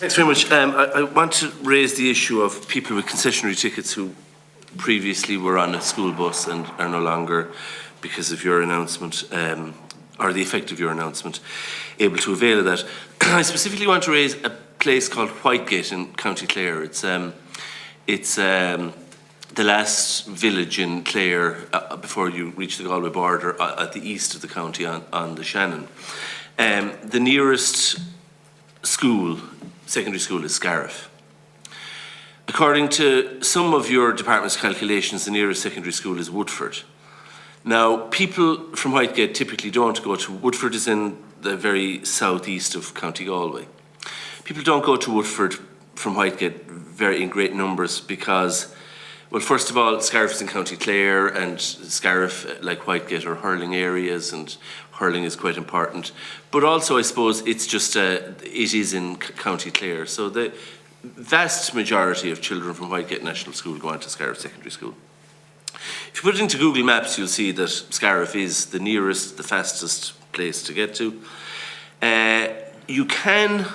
Thanks very much. I want to raise the issue of people with concessionary tickets who previously were on a school bus and are no longer, because of your announcement, or the effect of your announcement, able to avail of that. I specifically want to raise a place called Whitegate in County Clare. It's the last village in Clare before you reach the Galway border at the east of the county on the Shannon. The nearest school, secondary school, is Scariff. According to some of your department's calculations, the nearest secondary school is Woodford. Now, people from Whitegate typically don't go to Woodford. Is in the very southeast of County Galway. People don't go to Woodford from Whitegate in great numbers because, well, first of all, Scariff is in County Clare, and Scariff, like Whitegate, are hurling areas, and hurling is quite important. But also, I suppose, it's just, it is in County Clare. So the vast majority of children from Whitegate National School go on to Scariff Secondary School. If you put it into Google Maps, you'll see that Scariff is the nearest, the fastest place to get to. You can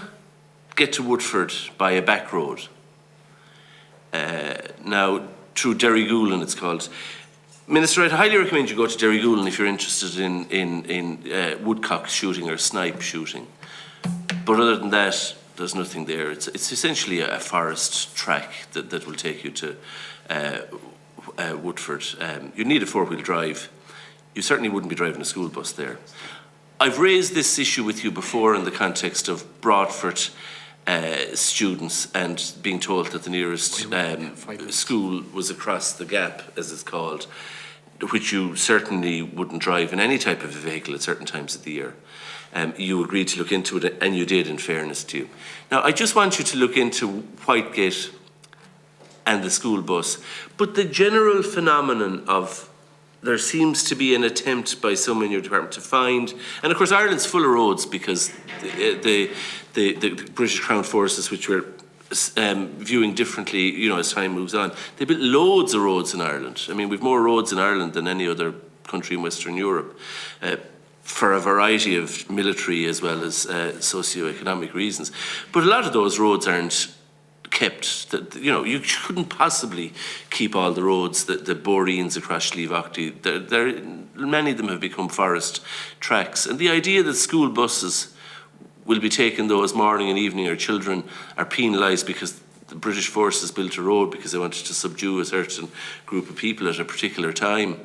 get to Woodford by a back road. Now, through Derrygoolan, it's called. Minister, I'd highly recommend you go to Derrygoolan if you're interested in woodcock shooting or snipe shooting. But other than that, there's nothing there. It's essentially a forest track that will take you to Woodford. You need a four-wheel drive. You certainly wouldn't be driving a school bus there. I've raised this issue with you before in the context of Broadford students and being told that the nearest school was across the gap, as it's called, which you certainly wouldn't drive in any type of a vehicle at certain times of the year. You agreed to look into it, and you did, in fairness to you. Now, I just want you to look into Whitegate and the school bus, but the general phenomenon of there seems to be an attempt by some in your department to find, and of course Ireland's full of roads because the British Crown Forces, which we're viewing differently, you know, as time moves on, they built loads of roads in Ireland. I mean, we've more roads in Ireland than any other country in Western Europe, for a variety of military as well as socio-economic reasons. But a lot of those roads aren't kept. You know, you couldn't possibly keep all the roads, the boreens across Slieve-Aughty. Many of them have become forest tracks. And the idea that school buses will be taken, though, as morning and evening, or children are penalised because the British forces built a road because they wanted to subdue a certain group of people at a particular time,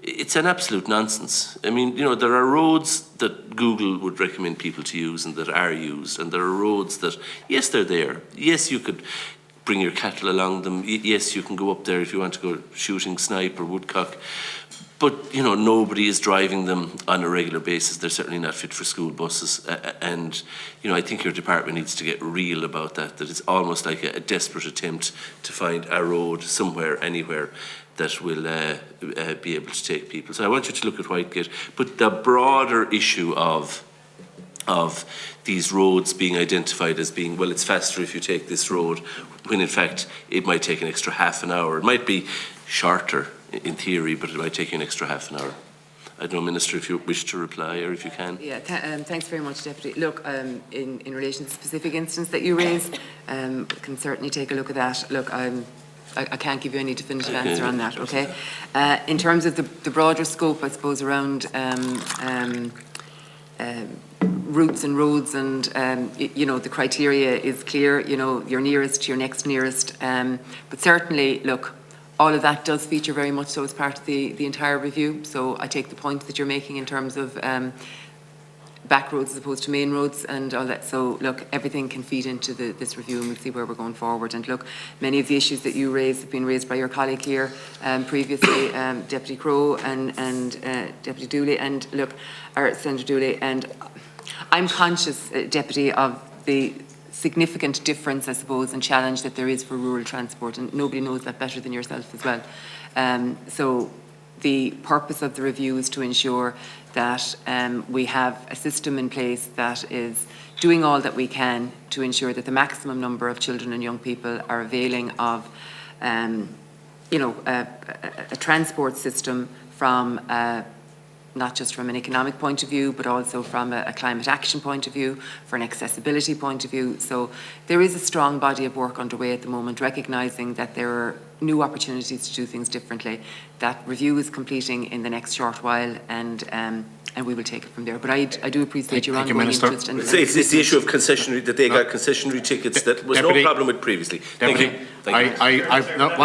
it's an absolute nonsense. I mean, you know, there are roads that Google would recommend people to use and that are used, and there are roads that, yes, they're there. Yes, you could bring your cattle along them. Yes, you can go up there if you want to go shooting snipe or woodcock. But, you know, nobody is driving them on a regular basis. They're certainly not fit for school buses. And, you know, I think your department needs to get real about that it's almost like a desperate attempt to find a road somewhere, anywhere, that will be able to take people. So I want you to look at Whitegate. But the broader issue of these roads being identified as being, well, it's faster if you take this road, when in fact it might take an extra half an hour. It might be shorter in theory, but it might take you an extra half an hour. I don't know, Minister, if you wish to reply or if you can. Yeah, thanks very much, Deputy. Look, in relation to the specific instance that you raised, can certainly take a look at that. Look, I can't give you any definitive answer on that, okay? In terms of the broader scope, I suppose, around routes and roads and, you know, the criteria is clear, you know, your nearest, your next nearest. But certainly, look, all of that does feature very much so as part of the entire review. So I take the point that you're making in terms of back roads as opposed to main roads and all that. So look, everything can feed into this review, and we'll see where we're going forward. And look, many of the issues that you raised have been raised by your colleague here previously, Deputy Crowe and Deputy Dooley, and look, or Senator Dooley. And I'm conscious, Deputy, of the significant difference, I suppose, and challenge that there is for rural transport, and nobody knows that better than yourself as well. So the purpose of the review is to ensure that we have a system in place that is doing all that we can to ensure that the maximum number of children and young people are availing of, you know, a transport system from not just from an economic point of view, but also from a climate action point of view, for an accessibility point of view. So there is a strong body of work underway at the moment, recognising that there are new opportunities to do things differently. That review is completing in the next short while, and we will take it from there. But I do appreciate your ongoing interest. It's the issue of concessionary, that they got concessionary tickets that was no problem with previously. Thank you.